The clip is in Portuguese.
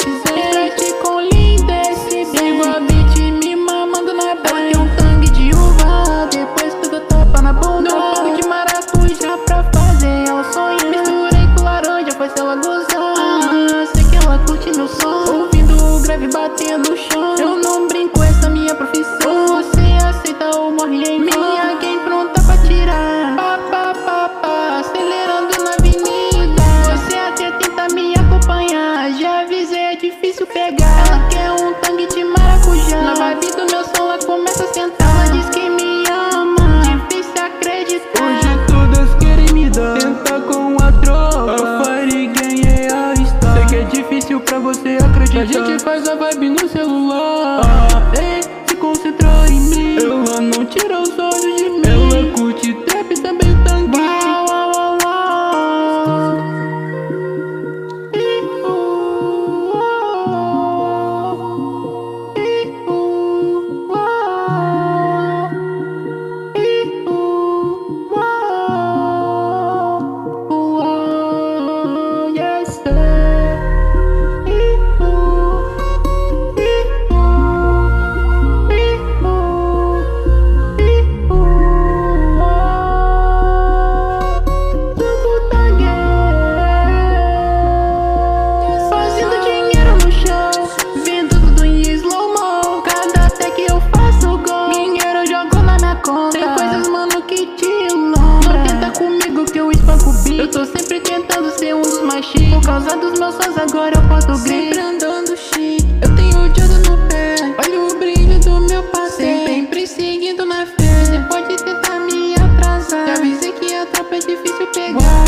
Strike com linda SB, igual a beat me mamando na boca. Ela quer um tangue de uva, depois tudo topa na bunda. Um pouco de maracujá pra fazer ela sonhar. Misturei com laranja, faz ela gozar. Sei que ela curte meu som, ouvindo o grave bater no chão. Eu não brinco, essa é minha profissão. Você aceita ou morre em minha game pronta pra tirar. Pá, pá, pá, pá, acelerando na avenida. Você até tenta me acompanhar, já avisei, é difícil pegar. Ela quer um tangue de maracujá, na vibe do meu som ela começa a sentar. Ela diz que me ama, difícil acreditar. Hoje todas querem me dar, tenta com a tropa. A Fire ganhei a star. Sei que é difícil pra você acreditar. A gente faz a vibe no celular. Ei, se concentrar em mim. Ela não tira os olhos de mim. Ela curte trap e também tangue. Uau, uau, uau, uau. Tem coisas, mano, que te ilumbram. Não tenta comigo que eu espanco o beat. Eu tô sempre tentando ser um dos mais chiques. Por causa dos meus sons agora eu boto grito. Sempre andando chique, eu tenho o jogo no pé. Olha o brilho do meu passeio, sempre seguindo na fé. Você pode tentar me atrasar, já avisei que a tropa é difícil pegar.